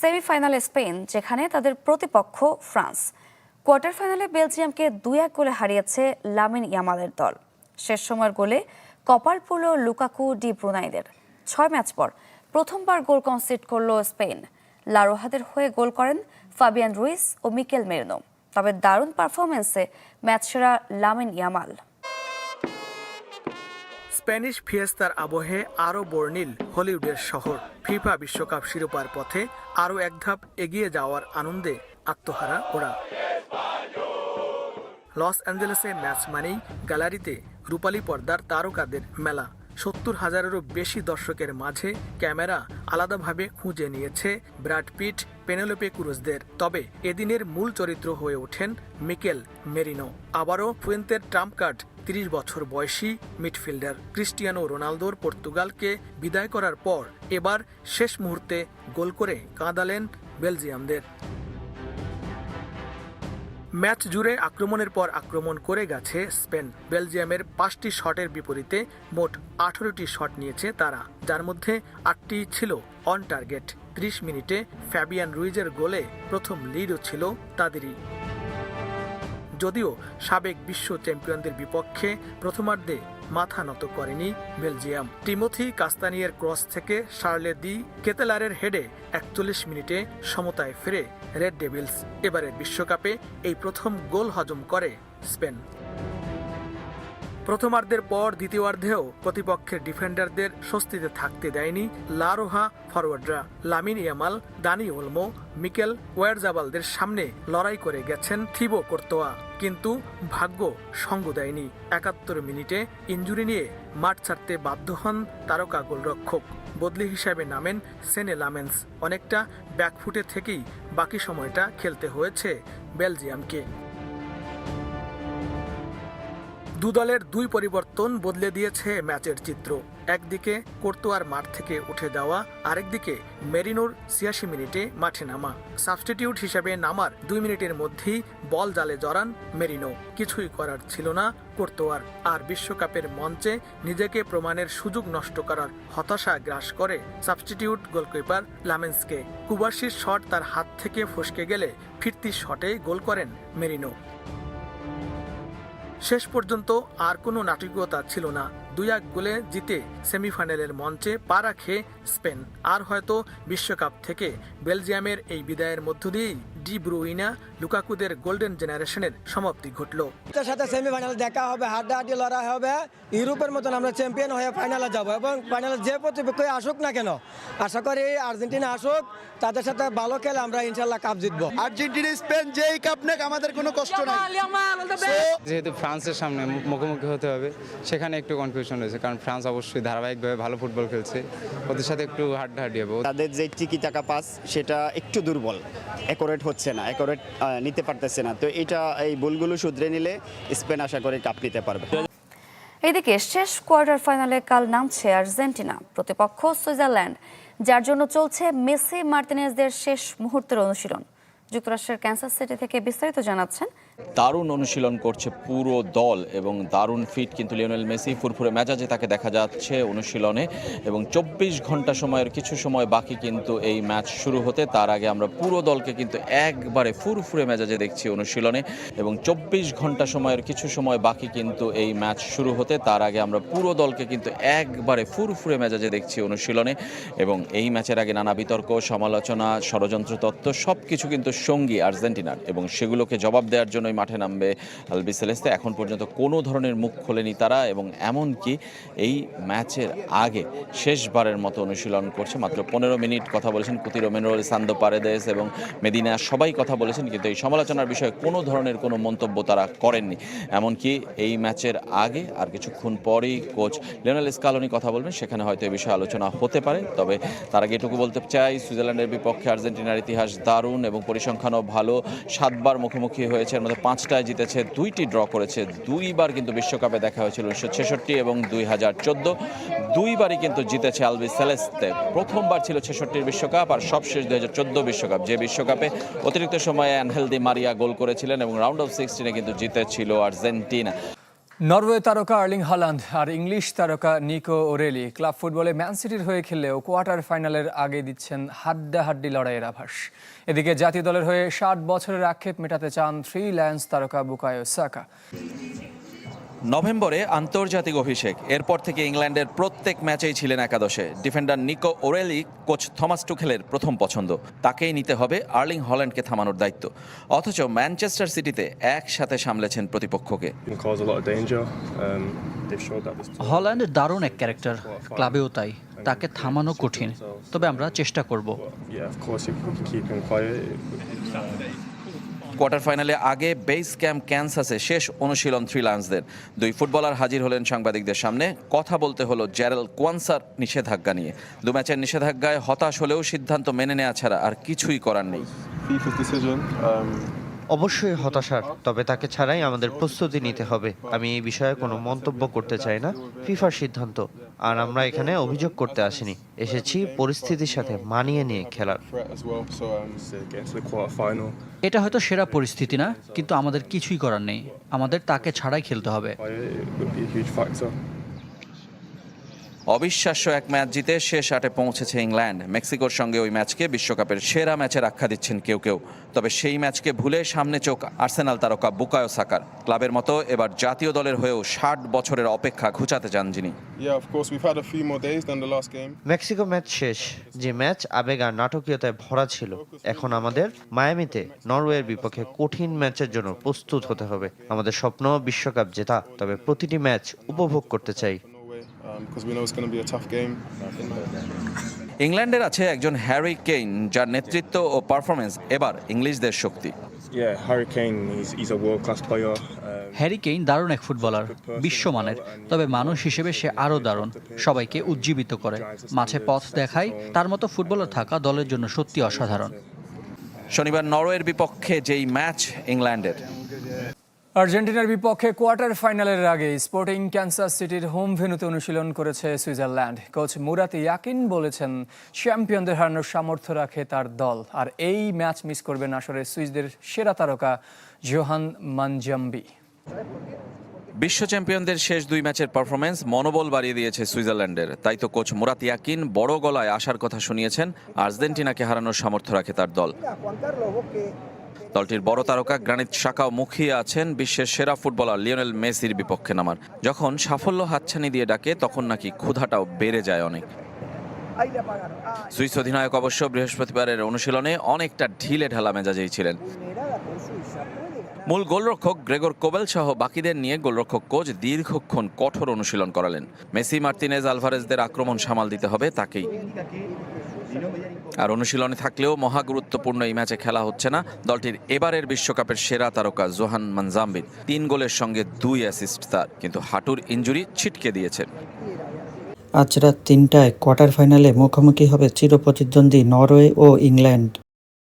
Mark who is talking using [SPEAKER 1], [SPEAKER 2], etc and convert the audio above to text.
[SPEAKER 1] সেমিফাইনালে স্পেন, যেখানে তাদের প্রতিপক্ষ ফ্রান্স। কোয়ার্টার ফাইনালে বেলজিয়ামকে 2-1 গোলে হারিয়েছে লামিন ইয়ামালের দল। শেষ সময়ের গোলে কপাল পড়ল লুকাকু ডি ব্রুনাইদের। 6 ম্যাচ পর প্রথমবার গোল কনসিড করল স্পেন। লা রোহাদের হয়ে গোল করেন ফাবিয়ান রুইস ও মিকেল মেরিনো। তবে দারুণ পারফরমেন্সে ম্যাচ সেরা লামিন ইয়ামাল।
[SPEAKER 2] স্প্যানিশ ফিয়েস্তার আবহে আরও বর্ণিল হলিউডের শহর। ফিফা বিশ্বকাপ শিরোপার পথে আরও এক ধাপ এগিয়ে যাওয়ার আনন্দে আত্মহারা ওরা। লস অ্যাঞ্জেলেসে ম্যাচ মানেই গ্যালারিতে রূপালী পর্দার তারকাদের মেলা। 70,000-এরও বেশি দর্শকের মাঝে ক্যামেরা আলাদাভাবে খুঁজে নিয়েছে ব্র্যাড পিট, পেনেলোপে ক্রুজদের। তবে এদিনের মূল চরিত্র হয়ে ওঠেন মিকেল মেরিনো। আবারও ফুয়েন্তের ট্রাম্প কার্ড 30 বছর বয়সী মিডফিল্ডার ক্রিস্টিয়ানো রোনালদোর পর্তুগালকে বিদায় করার পর এবার শেষ মুহূর্তে গোল করে কাঁদালেন বেলজিয়ামদের। ম্যাচ জুড়ে আক্রমণের পর আক্রমণ করে গেছে স্পেন। বেলজিয়ামের 5টি শটের বিপরীতে মোট 18টি শট নিয়েছে তারা, যার মধ্যে 8টি ছিল অন টার্গেট। 30 মিনিটে ফ্যাবিয়ান রুইজের গোলে প্রথম লিডও ছিল তাদেরই। যদিও সাবেক বিশ্ব চ্যাম্পিয়নদের বিপক্ষে প্রথমার্ধে মাথা নত করেনি বেলজিয়াম। টিমোথি কাস্তানিয়ের ক্রস থেকে শার্লে দি কেতেলারের হেডে 41 মিনিটে সমতায় ফেরে রেড ডেভিলস। এবারের বিশ্বকাপে এই প্রথম গোল হজম করে স্পেন। প্রথমার্ধের পর দ্বিতীয়ার্ধেও প্রতিপক্ষের ডিফেন্ডারদের স্বস্তিতে থাকতে দেয়নি লা রোহা ফরওয়ার্ডরা। Lamine Yamal, Dani Olmo, Mikel ওয়ারজাবালদের সামনে লড়াই করে গেছেন থিবো কোর্তোয়া, কিন্তু ভাগ্য সঙ্গ দেয়নি। 71 মিনিটে ইনজুরি নিয়ে মাঠ ছাড়তে বাধ্য হন তারকা গোলরক্ষক। বদলি হিসাবে নামেন সেনে লামেন্স। অনেকটা ব্যাকফুটে থেকেই বাকি সময়টা খেলতে হয়েছে বেলজিয়ামকে। দুদলের দুই পরিবর্তন বদলে দিয়েছে ম্যাচের চিত্র। একদিকে কোর্তোয়ার মাঠ থেকে উঠে যাওয়া, আরেকদিকে মেরিনোর 86 মিনিটে মাঠে নামা। সাবস্টিটিউট হিসেবে নামার 2 মিনিটের মধ্যেই বল জালে জড়ান মেরিনো। কিছুই করার ছিল না কোর্তোয়ার। আর বিশ্বকাপের মঞ্চে নিজেকে প্রমাণের সুযোগ নষ্ট করার হতাশা গ্রাস করে সাবস্টিটিউট গোলকিপার লামেন্সকে। কুবাসির শট তার হাত থেকে ফসকে গেলে ফিরতি শটে গোল করেন মেরিনো। শেষ পর্যন্ত আর কোনো নাটকীয়তা ছিল না। 2-1 গোলে জিতে সেমিফাইনালের মঞ্চে পা রাখে স্পেন। আর হয়তো বিশ্বকাপ থেকে বেলজিয়ামের এই বিদায়ের মধ্য দিয়েই ডি ব্রুইনা, লুকাকুদের গোল্ডেন জেনারেশনের সমাপ্তি ঘটল।
[SPEAKER 3] তার সাথে সেমিফাইনাল দেখা হবে, হাড্ডাহাড্ডি লড়াই হবে। ইউরোপের মতন আমরা চ্যাম্পিয়ন হয়ে ফাইনালে যাব এবং ফাইনালে যে প্রতিপক্ষ আসুক না কেন, আশা করি আর্জেন্টিনা আসুক, তাদের সাথে ভালো খেলে আমরা ইনশাল্লাহ কাপ জিতবো।
[SPEAKER 4] আর্জেন্টিনা স্পেন যেই কাপ নেক আমাদের কোনো কষ্ট নাই।
[SPEAKER 5] যেহেতু ফ্রান্সের সামনে মুখোমুখি হতে হবে, সেখানে একটু কনফিউশন রয়েছে, কারণ ফ্রান্স অবশ্যই ধারাবাহিকভাবে ভালো ফুটবল খেলছে, ওদের সাথে একটু হাড্ডাহাড্ডি হবে।
[SPEAKER 6] তাদের যে টিকি টাকা পাস সেটা একটু দুর্বল, অ্যাকোরেট হচ্ছে না, অ্যাকোরেট নিতে পারতেছে না। তো এটা এই ভুলগুলো শুধরে নিলে স্পেন আশা করি কাপ নিতে পারবে।
[SPEAKER 1] এদিকে শেষ কোয়ার্টার ফাইনালে কাল নামছে আর্জেন্টিনা, প্রতিপক্ষ সুইজারল্যান্ড, যার জন্য চলছে মেসি মার্টিনেজদের শেষ মুহূর্তের অনুশীলন। যুক্তরাষ্ট্রের ক্যান্সাস সিটি থেকে বিস্তারিত জানাচ্ছেন।
[SPEAKER 7] দারুণ অনুশীলন করছে পুরো দল এবং দারুণ ফিট কিন্তু লিওনেল মেসি। ফুরফুরে মেজাজে তাকে দেখা যাচ্ছে অনুশীলনে এবং 24 ঘন্টা সময়ের কিছু সময় বাকি কিন্তু এই ম্যাচ শুরু হতে। তার আগে আমরা পুরো দলকে কিন্তু একবারে ফুরফুরে মেজাজে দেখছি অনুশীলনে এবং 24 ঘন্টা সময়ের কিছু সময় বাকি কিন্তু এই ম্যাচ শুরু হতে। তার আগে আমরা পুরো দলকে কিন্তু একবারে ফুরফুরে মেজাজে দেখছি অনুশীলনে এবং এই ম্যাচের আগে নানা বিতর্ক, সমালোচনা, ষড়যন্ত্র তত্ত্ব সব কিছু কিন্তু সঙ্গী আর্জেন্টিনার এবং সেগুলোকে জবাব দেওয়ার জন্য মাঠে নামবে আলবিসেলেস্তে। এখন পর্যন্ত কোনো ধরনের মুখ খোলেনি তারা এবং এমনকি এই ম্যাচের আগে শেষবারের মতো অনুশীলন করছে। মাত্র 15 মিনিট কথা বলেছেন কুতি রোমেরো, সান্দো পারেদেস এবং মেদিনা, সবাই কথা বলেছেন, কিন্তু এই সমালোচনার বিষয়ে কোনো ধরনের কোনো মন্তব্য তারা করেননি। এমনকি এই ম্যাচের আগে আর কিছুক্ষণ পরেই কোচ লিওনেল স্কালোনি কথা বলবেন, সেখানে হয়তো এই বিষয়ে আলোচনা হতে পারে। তবে তার আগে এটুকু বলতে চাই, সুইজারল্যান্ডের বিপক্ষে আর্জেন্টিনার ইতিহাস দারুণ এবং পরিসংখ্যানও ভালো। 7 বার মুখোমুখি হয়েছে, এর মধ্যে 5টায় জিতেছে, 2টি ড্র করেছে। 2বার কিন্তু বিশ্বকাপে দেখা হয়েছিল 1966 এবং 2014। 2বারই কিন্তু জিতেছে আলবিসেলেস্তে। প্রথমবার ছিল 66 বিশ্বকাপ আর সবশেষ 2014 বিশ্বকাপ, যে বিশ্বকাপে অতিরিক্ত সময়ে অ্যানহেল দি মারিয়া গোল করেছিলেন এবং রাউন্ড অফ 16 কিন্তু জিতেছিল আর্জেন্টিনা।
[SPEAKER 8] নরওয়ে তারকা আর্লিং হালান্ড আর ইংলিশ তারকা নিকো ওরেলি ক্লাব ফুটবলে ম্যান সিটির হয়ে খেললেও কোয়ার্টার ফাইনালের আগে দিচ্ছেন হাড্ডাহাড্ডি লড়াইয়ের আভাস। এদিকে জাতীয় দলের হয়ে 60 বছরের আক্ষেপ মেটাতে চান থ্রি লায়ন্স তারকা বুকায়ো সাকা।
[SPEAKER 7] নভেম্বরে আন্তর্জাতিক অভিষেক, এরপর থেকে ইংল্যান্ডের প্রত্যেক ম্যাচেই ছিলেন একাদশে। ডিফেন্ডার নিকো ওরেলি কোচ থমাস টুখেলের প্রথম পছন্দ, তাকেই নিতে হবে আর্লিং হল্যান্ডকে থামানোর দায়িত্ব। অথচ ম্যানচেস্টার সিটিতে একসাথে সামলেছেন প্রতিপক্ষকে।
[SPEAKER 9] হল্যান্ড দারুণ এক ক্যারেক্টার, ক্লাবেও তাই, তাকে থামানো কঠিন, তবে আমরা চেষ্টা করব।
[SPEAKER 7] কোয়ার্টার ফাইনালে আগে বেস ক্যাম্প ক্যানসাসে শেষ অনুশীলন থ্রি লায়ন্সদের। দুই ফুটবলার হাজির হলেন সাংবাদিকদের সামনে। কথা বলতে হলো জেরাল কোয়ানসার নিষেধাজ্ঞা নিয়ে। 2 ম্যাচের নিষেধাজ্ঞায় হতাশ হলেও সিদ্ধান্ত মেনে নেওয়া ছাড়া আর কিছুই করার নেই।
[SPEAKER 10] অবশ্যই হতাশার, তবে তাকে ছাড়াই আমাদের প্রস্তুতি নিতে হবে। আমি এই বিষয়ে কোনো মন্তব্য করতে চাই না, ফিফার সিদ্ধান্ত। আর আমরা এখানে অভিযোগ করতে আসিনি, এসেছি পরিস্থিতির সাথে মানিয়ে নিয়ে খেলার।
[SPEAKER 9] এটা হয়তো সেরা পরিস্থিতি না, কিন্তু আমাদের কিছুই করার নেই, আমাদের তাকে ছাড়াই খেলতে হবে।
[SPEAKER 7] অবিশ্বাস্য এক ম্যাচ জিতে শেষ 8-এ পৌঁছেছে ইংল্যান্ড। মেক্সিকোর সঙ্গে ওই ম্যাচকে বিশ্বকাপের সেরা ম্যাচের আখ্যা দিচ্ছেন কেউ কেউ। তবে সেই ম্যাচকে ভুলে সামনে চোখ আর্সেনাল তারকা বুকায়ো সাকার। ক্লাবের মতো এবার জাতীয় দলের হয়েও 60 বছরের অপেক্ষা ঘুচাতে চান যিনি।
[SPEAKER 10] মেক্সিকো ম্যাচ শেষ, যে ম্যাচ আবেগ আর নাটকীয়তায় ভরা ছিল। এখন আমাদের মায়ামিতে নরওয়ের বিপক্ষে কঠিন ম্যাচের জন্য প্রস্তুত হতে হবে। আমাদের স্বপ্ন বিশ্বকাপ জেতা, তবে প্রতিটি ম্যাচ উপভোগ করতে চাই।
[SPEAKER 7] ইংল্যান্ডের আছে একজন হ্যারি কেইন, যার নেতৃত্ব ও পারফরমেন্স এবার ইংলিশদের শক্তি।
[SPEAKER 9] হ্যারি কেইন দারুণ এক ফুটবলার, বিশ্বমানের, তবে মানুষ হিসেবে সে আরও দারুণ। সবাইকে উজ্জীবিত করে, মাঠে পথ দেখায়। তার মতো ফুটবলার থাকা দলের জন্য সত্যি অসাধারণ।
[SPEAKER 7] শনিবার নরওয়ের বিপক্ষে যেই ম্যাচ ইংল্যান্ডের।
[SPEAKER 8] আর্জেন্টিনার বিপক্ষে কোয়ার্টার ফাইনালের আগে স্পোর্টিং ক্যানসাস সিটির হোম ভেন্যুতে অনুশীলন করেছে সুইজারল্যান্ড। কোচ মুরাত ইয়াকিন বলেছেন, চ্যাম্পিয়নদের হারানোর সামর্থ্য রাখে তার দল। আর এই ম্যাচ মিস করবেন আসলে সুইসদের সেরা তারকা জোহান মানজাম্বি।
[SPEAKER 7] বিশ্ব চ্যাম্পিয়নদের শেষ 2 ম্যাচের পারফরমেন্স মনোবল বাড়িয়ে দিয়েছে সুইজারল্যান্ডের। তাই তো কোচ মুরাত ইয়াকিন বড় গলায় আসার কথা শুনিয়েছেন, আর্জেন্টিনাকে হারানোর সামর্থ্য রাখে তার দল। দলটির বড় তারকা গ্রানিত শাকাও মুখিয়ে আছেন বিশ্বের সেরা ফুটবলার লিওনেল মেসির বিপক্ষে নামার। যখন সাফল্য হাতছানি দিয়ে ডাকে, তখন নাকি ক্ষুধাটাও বেড়ে যায় অনেক। সুইস অধিনায়ক অবশ্য বৃহস্পতিবারের অনুশীলনে অনেকটা ঢিলে ঢালা মেজাজেই ছিলেন। মূল গোলরক্ষক গ্রেগর কোবেল সহ বাকিদের নিয়ে গোলরক্ষক কোচ দীর্ঘক্ষণ কঠোর অনুশীলন করালেন। মেসি, মার্তিনেজ, আলভারেজদের আক্রমণ সামাল দিতে হবে তাকেই। আর অনুশীলনে থাকলেও মহা গুরুত্বপূর্ণ এই ম্যাচে খেলা হচ্ছে না দলটির এবারের বিশ্বকাপের সেরা তারকা জোহান মানজাম্বির। 3 গোলের সঙ্গে 2 অ্যাসিস্ট তার, কিন্তু হাঁটুর ইনজুরি ছিটকে দিয়েছেন।
[SPEAKER 11] আজ রাত 3টায় কোয়ার্টার ফাইনালে মুখোমুখি হবে চিরপ্রতিদ্বন্দ্বী নরওয়ে ও ইংল্যান্ড।